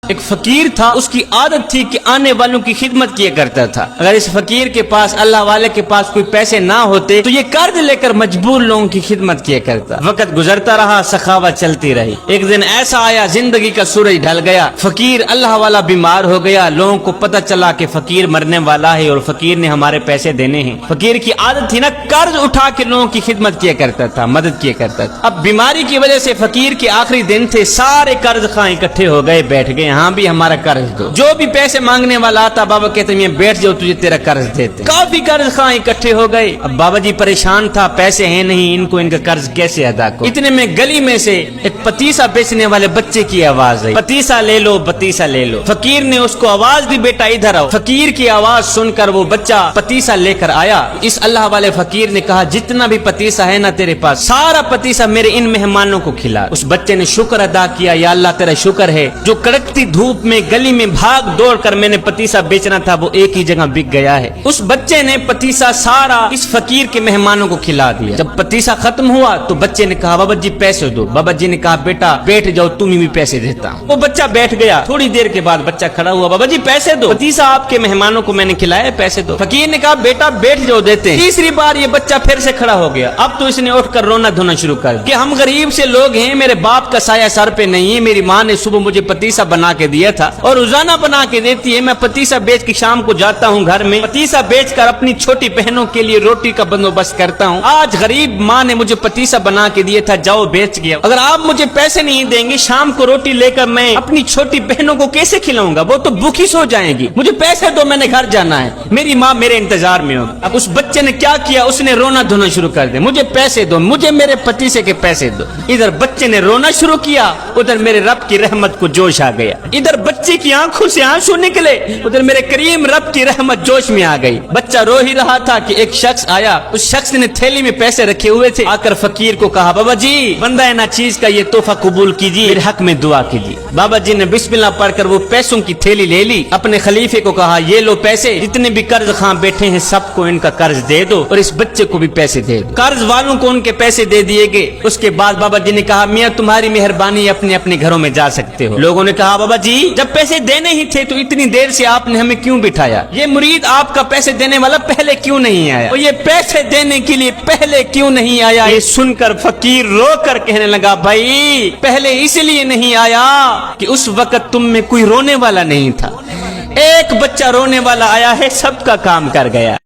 ایک فقیر تھا، اس کی عادت تھی کہ آنے والوں کی خدمت کیا کرتا تھا۔ اگر اس فقیر کے پاس، اللہ والے کے پاس کوئی پیسے نہ ہوتے تو یہ قرض لے کر مجبور لوگوں کی خدمت کیا کرتا۔ وقت گزرتا رہا، سخاوت چلتی رہی۔ ایک دن ایسا آیا، زندگی کا سورج ڈھل گیا، فقیر اللہ والا بیمار ہو گیا۔ لوگوں کو پتہ چلا کہ فقیر مرنے والا ہے اور فقیر نے ہمارے پیسے دینے ہیں۔ فقیر کی عادت تھی نا، قرض اٹھا کے لوگوں کی خدمت کیا کرتا تھا، مدد کیا کرتا تھا۔ اب بیماری کی وجہ سے فقیر کے آخری دن تھے، سارے قرض خواہ اکٹھے ہو گئے، بیٹھ گئے، ہاں بھی ہمارا قرض دو۔ جو بھی پیسے مانگنے والا آتا، بابا کہتے ہیں بیٹھ جاؤ، تجھے تیرا قرض دیتے۔ کافی قرض خواہ اکٹھے ہو گئے۔ اب بابا جی پریشان تھا، پیسے ہیں نہیں، ان کو ان کا قرض کیسے ادا کرو۔ اتنے میں گلی میں سے ایک پتیسا بیچنے والے بچے کی آواز آئی، پتیسا لے لو، پتیسا لے لو۔ فقیر نے اس کو آواز دی، بیٹا ادھر آؤ۔ فقیر کی آواز سن کر وہ بچہ پتیسا لے کر آیا۔ اس اللہ والے فقیر نے کہا جتنا بھی پتیسا ہے نا تیرے پاس، سارا پتیسا میرے ان مہمانوں کو کھلا۔ اس بچے نے شکر ادا کیا، یا اللہ تیرا شکر ہے، جو کڑکتی دھوپ میں گلی میں بھاگ دوڑ کر میں نے پتیسا بیچنا تھا وہ ایک ہی جگہ بک گیا ہے۔ اس بچے نے پتیسا سارا اس فقیر کے مہمانوں کو کھلا دیا۔ جب پتیسا ختم ہوا تو بچے نے کہا بابا جی پیسے دو۔ بابا جی نے کہا بیٹا بیٹھ جاؤ، تمہیں بھی پیسے دیتا ہوں۔ وہ بچہ بیٹھ گیا۔ تھوڑی دیر کے بعد بچہ کھڑا ہوا، بابا جی پیسے دو، پتیسا آپ کے مہمانوں کو میں نے کھلایا، پیسے دو۔ فقیر نے کہا بیٹا بیٹھ جاؤ، دیتے ہیں۔ تیسری بار یہ بچہ پھر سے کھڑا ہو گیا۔ اب تو اس نے اٹھ کر رونا دھونا شروع کر دیا کہ ہم غریب سے لوگ ہیں، میرے باپ کا سایہ سر پہ نہیں ہے، میری ماں نے صبح مجھے پتیسا بنا کے دیا تھا اور روزانہ بنا کے دیتی ہے، میں پتیسا بیچ کے شام کو جاتا ہوں گھر میں، پتیسا بیچ کر اپنی چھوٹی بہنوں کے لیے روٹی کا بندوبست کرتا ہوں۔ آج غریب ماں نے مجھے پتیسا بنا کے دیا تھا، جاؤ بیچ گیا۔ اگر آپ مجھے پیسے نہیں دیں گے، شام کو روٹی لے کر میں اپنی چھوٹی بہنوں کو کیسے کھلاؤں گا؟ وہ تو بھوکی سو جائیں گی۔ مجھے پیسے دو، میں نے گھر جانا ہے، میری ماں میرے انتظار میں ہوگی۔ اب اس بچے نے کیا کیا؟ اس نے رونا دھونا شروع کر دیا، مجھے پیسے دو، مجھے میرے پتیسے کے پیسے دو۔ ادھر بچے نے رونا شروع کیا، ادھر میرے رب کی رحمت کو جوش آ گیا۔ ادھر بچے کی آنکھوں سے آنسو نکلے، ادھر میرے کریم رب کی رحمت جوش میں آ گئی۔ بچہ رو ہی رہا تھا کہ ایک شخص آیا، اس شخص نے تھیلی میں پیسے رکھے ہوئے تھے، آ کر فقیر کو کہا بابا جی بندہ ہے نا چیز کا یہ تحفہ قبول کیجیے، میرے حق میں دعا کیجیے۔ بابا جی نے بسم اللہ پڑھ کر وہ پیسوں کی تھیلی لے لی، اپنے خلیفے کو کہا یہ لو پیسے، جتنے بھی قرض خواہ بیٹھے ہیں سب کو ان کا قرض دے دو اور اس بچے کو بھی پیسے دے دو۔ قرض والوں کو ان کے پیسے دے دیے گئے۔ اس کے بعد بابا جی نے کہا میاں تمہاری مہربانی، اپنے اپنے گھروں میں جا سکتے ہو۔ لوگوں نے کہا بابا جی جب پیسے دینے ہی تھے تو اتنی دیر سے آپ نے ہمیں کیوں بٹھایا؟ یہ مرید آپ کا پیسے دینے والا پہلے کیوں نہیں آیا؟ اور یہ پیسے دینے کے لیے پہلے کیوں نہیں آیا؟ یہ سن کر فقیر رو کر کہنے لگا بھائی پہلے اس لیے نہیں آیا کہ اس وقت تم میں کوئی رونے والا نہیں تھا، ایک بچہ رونے والا آیا ہے، سب کا کام کر گیا۔